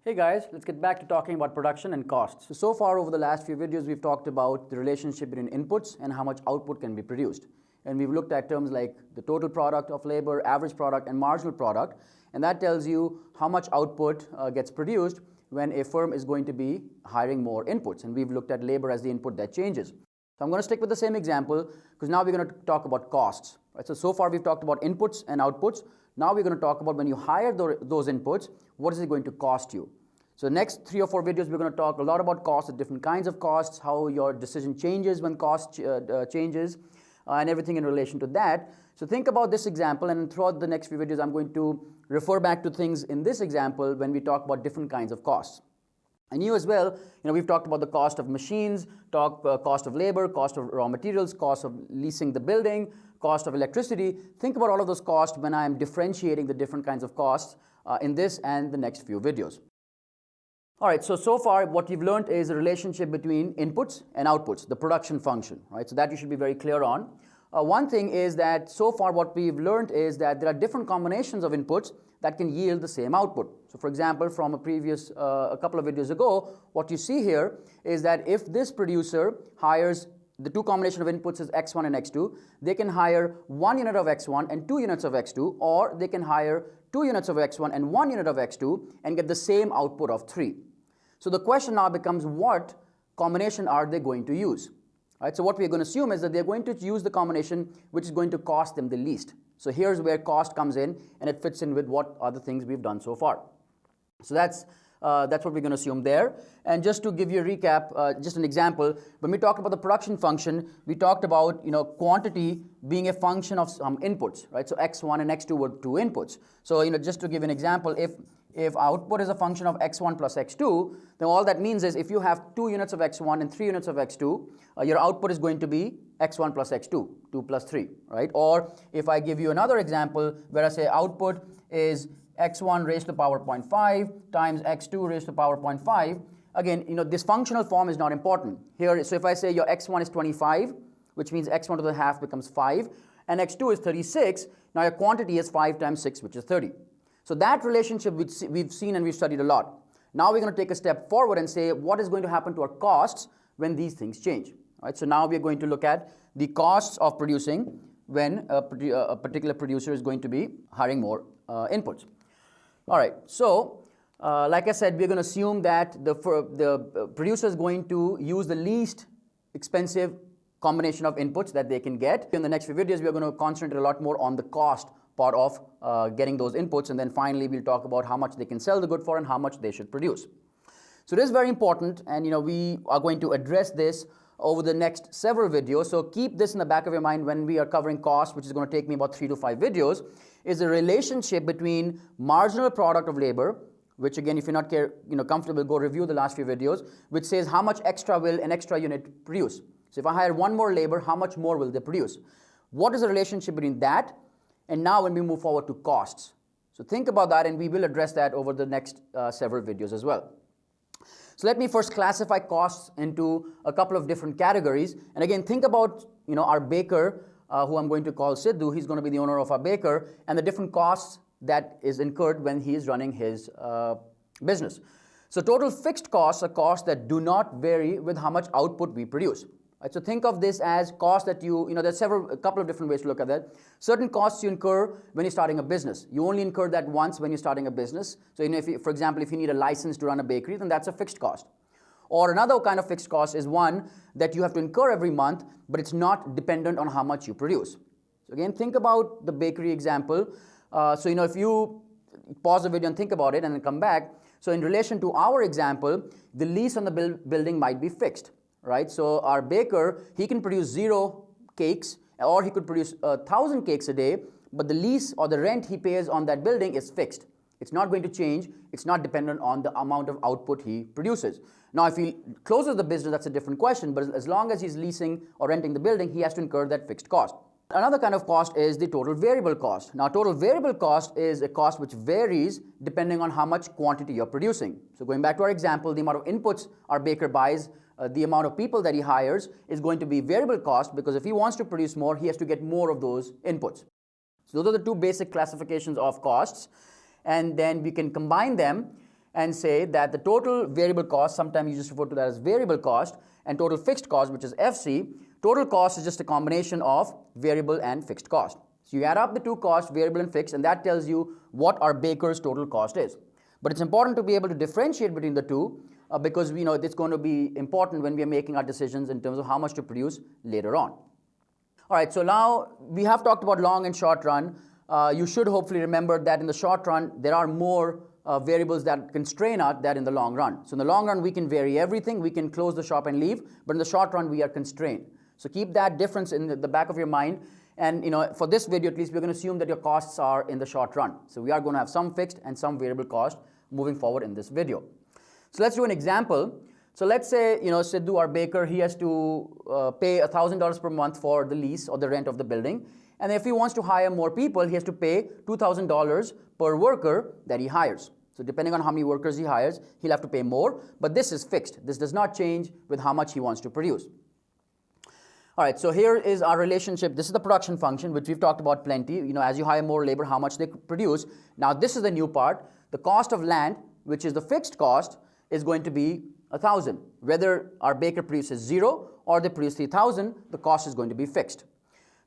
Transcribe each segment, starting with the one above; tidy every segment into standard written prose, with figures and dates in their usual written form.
Hey guys, let's get back to talking about production and costs. So far over the last few videos, we've talked about the relationship between inputs and how much output can be produced. And we've looked at terms like the total product of labor, average product, and marginal product. And that tells you how much output gets produced when a firm is going to be hiring more inputs. And we've looked at labor as the input that changes. So I'm going to stick with the same example because now we're going to talk about costs. Right? So far we've talked about inputs and outputs. Now we're going to talk about when you hire those inputs, what is it going to cost you? So the next 3 or 4 videos, we're going to talk a lot about costs, the different kinds of costs, how your decision changes when cost changes, and everything in relation to that. So think about this example, and throughout the next few videos, I'm going to refer back to things in this example when we talk about different kinds of costs. And you as well, we've talked about the cost of machines, cost of labor, cost of raw materials, cost of leasing the building, cost of electricity. Think about all of those costs when I'm differentiating the different kinds of costs in this and the next few videos. All right, so far what you've learned is the relationship between inputs and outputs, the production function, right? So that you should be very clear on. One thing is that so far what we've learned is that there are different combinations of inputs that can yield the same output. So for example, from a previous, a couple of videos ago, what you see here is that if this producer hires the two combination of inputs is X1 and X2, they can hire 1 unit of X1 and 2 units of X2, or they can hire 2 units of X1 and 1 unit of X2 and get the same output of 3. So the question now becomes, what combination are they going to use? Right, so what we're going to assume is that they're going to use the combination which is going to cost them the least. So here's where cost comes in, and it fits in with what other things we've done so far. So that's what we're going to assume there. And just to give you a recap, just an example, when we talked about the production function, we talked about quantity being a function of some inputs, right? So X1 and X2 were 2 inputs. So just to give an example, if output is a function of X1 plus X2, then all that means is if you have 2 units of X1 and 3 units of X2, your output is going to be X1 plus X2, 2 plus 3, right? Or if I give you another example where I say output is X1 raised to the power 0.5 times X2 raised to the power 0.5, again, this functional form is not important. Here, so if I say your X1 is 25, which means X1 to the half becomes 5, and X2 is 36, now your quantity is 5 times 6, which is 30. So that relationship we've seen and we've studied a lot. Now we're going to take a step forward and say what is going to happen to our costs when these things change. Right? So now we're going to look at the costs of producing when a particular producer is going to be hiring more inputs. All right, so like I said, we're going to assume that the producer is going to use the least expensive combination of inputs that they can get. In the next few videos, we're going to concentrate a lot more on the cost part of getting those inputs, and then finally we'll talk about how much they can sell the good for and how much they should produce. So this is very important, and we are going to address this over the next several videos. So keep this in the back of your mind when we are covering costs, which is going to take me about 3 to 5 videos, is the relationship between marginal product of labor, which again, if you're not comfortable, go review the last few videos, which says how much extra will an extra unit produce. So if I hire one more labor, how much more will they produce? What is the relationship between that? And now when we move forward to costs. So think about that, and we will address that over the next several videos as well. So let me first classify costs into a couple of different categories. And again, think about our baker, who I'm going to call Sidhu. He's going to be the owner of our baker, and the different costs that is incurred when he is running his business. So total fixed costs are costs that do not vary with how much output we produce. Right, so think of this as costs that there's a couple of different ways to look at that. Certain costs you incur when you're starting a business. You only incur that once when you're starting a business. So for example, if you need a license to run a bakery, then that's a fixed cost. Or another kind of fixed cost is one that you have to incur every month, but it's not dependent on how much you produce. So again, think about the bakery example. So if you pause the video and think about it and then come back. So in relation to our example, the lease on the building might be fixed. Right, so our baker, he can produce 0 cakes, or he could produce 1,000 cakes a day, but the lease or the rent he pays on that building is fixed. It's not going to change. It's not dependent on the amount of output he produces. Now, if he closes the business, that's a different question, but as long as he's leasing or renting the building, he has to incur that fixed cost. Another kind of cost is the total variable cost. Now, total variable cost is a cost which varies depending on how much quantity you're producing. So going back to our example, the amount of inputs our baker buys, the amount of people that he hires is going to be variable cost, because if he wants to produce more, he has to get more of those inputs. So those are the two basic classifications of costs, and then we can combine them and say that the total variable cost, sometimes you just refer to that as variable cost, and total fixed cost, which is FC, total cost is just a combination of variable and fixed cost. So you add up the two costs, variable and fixed, and that tells you what our baker's total cost is. But it's important to be able to differentiate between the two because we know it's going to be important when we are making our decisions in terms of how much to produce later on. All right, so now we have talked about long and short run. You should hopefully remember that in the short run, there are more variables that constrain us than in the long run. So in the long run, we can vary everything. We can close the shop and leave. But in the short run, we are constrained. So keep that difference in the back of your mind. And for this video, at least, we're going to assume that your costs are in the short run. So we are going to have some fixed and some variable cost moving forward in this video. So let's do an example. So let's say, Sidhu, our baker, he has to pay $1,000 per month for the lease or the rent of the building. And if he wants to hire more people, he has to pay $2,000 per worker that he hires. So depending on how many workers he hires, he'll have to pay more. But this is fixed. This does not change with how much he wants to produce. All right, so here is our relationship. This is the production function, which we've talked about plenty. As you hire more labor, how much they produce. Now, this is the new part. The cost of land, which is the fixed cost, is going to be 1,000. Whether our baker produces 0 or they produce 3,000, the cost is going to be fixed.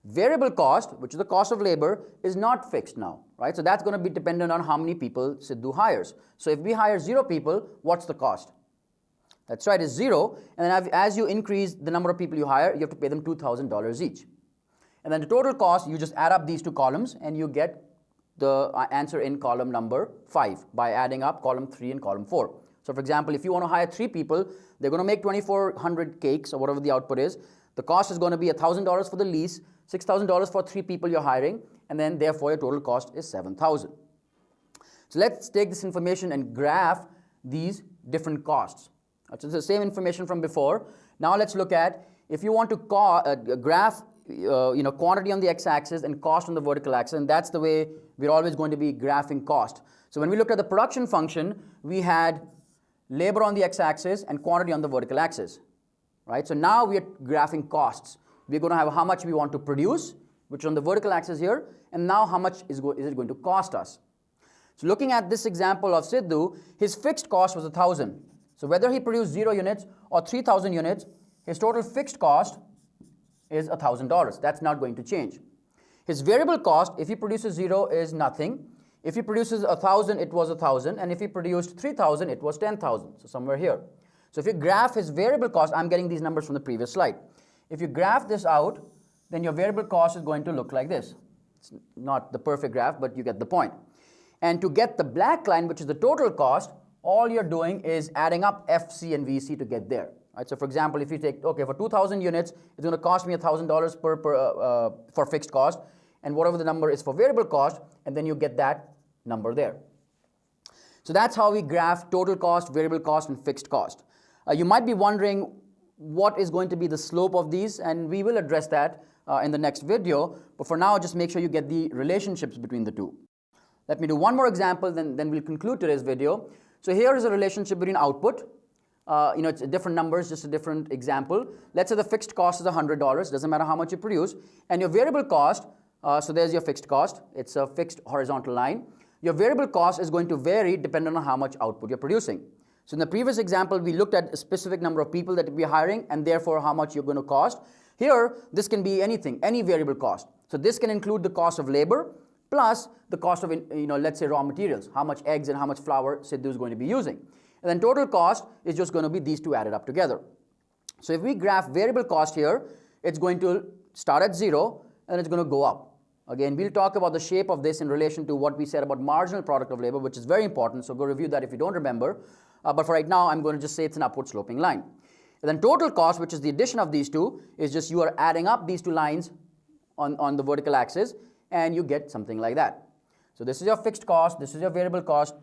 Variable cost, which is the cost of labor, is not fixed now, right? So that's going to be dependent on how many people Sidhu hires. So if we hire 0 people, what's the cost? That's right, it's 0. And then as you increase the number of people you hire, you have to pay them $2,000 each. And then the total cost, you just add up these two columns and you get the answer in column number 5 by adding up column 3 and column 4. So for example, if you want to hire 3 people, they're going to make 2,400 cakes or whatever the output is. The cost is going to be $1,000 for the lease, $6,000 for 3 people you're hiring, and then therefore your total cost is $7,000. So let's take this information and graph these different costs. So it's the same information from before. Now let's look at if you want to graph quantity on the x-axis and cost on the vertical axis, and that's the way we're always going to be graphing cost. So when we looked at the production function, we had labor on the x-axis and quantity on the vertical axis, right? So now we are graphing costs. We're going to have how much we want to produce, which is on the vertical axis here, and now how much is it going to cost us. So looking at this example of Sidhu, his fixed cost was 1,000. So whether he produced 0 units or 3,000 units, his total fixed cost is $1,000. That's not going to change. His variable cost, if he produces 0, is nothing. If he produces 1,000, it was 1,000. And if he produced 3,000, it was 10,000. So somewhere here. So if you graph his variable cost, I'm getting these numbers from the previous slide. If you graph this out, then your variable cost is going to look like this. It's not the perfect graph, but you get the point. And to get the black line, which is the total cost, all you're doing is adding up FC and VC to get there. Right? So for example, if you take, for 2,000 units, it's going to cost me $1,000 for fixed cost, and whatever the number is for variable cost, and then you get that number there. So that's how we graph total cost, variable cost, and fixed cost. You might be wondering what is going to be the slope of these, and we will address that in the next video. But for now, just make sure you get the relationships between the two. Let me do one more example, then we'll conclude today's video. So here is a relationship between output. It's different numbers, just a different example. Let's say the fixed cost is $100, doesn't matter how much you produce. And your variable cost, so there's your fixed cost. It's a fixed horizontal line. Your variable cost is going to vary depending on how much output you're producing. So in the previous example, we looked at a specific number of people that we're hiring and therefore how much you're going to cost. Here, this can be anything, any variable cost. So this can include the cost of labor plus the cost of, let's say raw materials, how much eggs and how much flour Sidhu is going to be using. And then total cost is just going to be these two added up together. So if we graph variable cost here, it's going to start at 0 and it's going to go up. Again, we'll talk about the shape of this in relation to what we said about marginal product of labor, which is very important. So go review that if you don't remember. But for right now, I'm going to just say it's an upward sloping line. And then total cost, which is the addition of these two, is just you are adding up these two lines on the vertical axis, and you get something like that. So this is your fixed cost, this is your variable cost,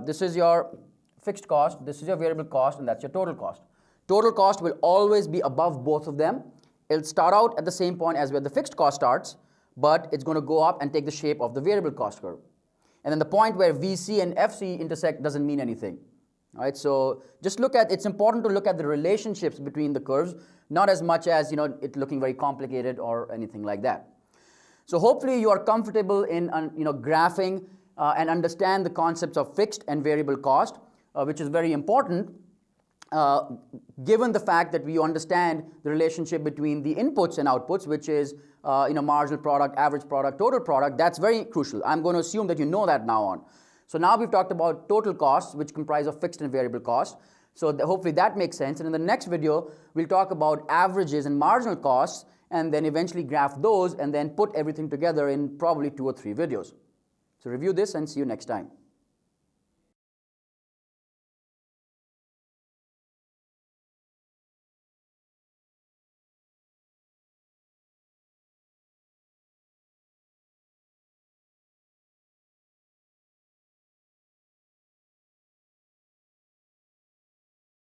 this is your fixed cost, this is your variable cost, and that's your total cost. Total cost will always be above both of them. It'll start out at the same point as where the fixed cost starts, but it's going to go up and take the shape of the variable cost curve. And then the point where VC and FC intersect doesn't mean anything. All right, so just it's important to look at the relationships between the curves, not as much as it looking very complicated or anything like that. So hopefully you are comfortable in graphing and understand the concepts of fixed and variable cost, which is very important given the fact that we understand the relationship between the inputs and outputs, which is marginal product, average product, total product. That's very crucial. I'm going to assume that you know that now on. So now we've talked about total costs, which comprise of fixed and variable costs. So hopefully that makes sense. And in the next video, we'll talk about averages and marginal costs, and then eventually graph those and then put everything together in probably 2 or 3 videos. So review this and see you next time.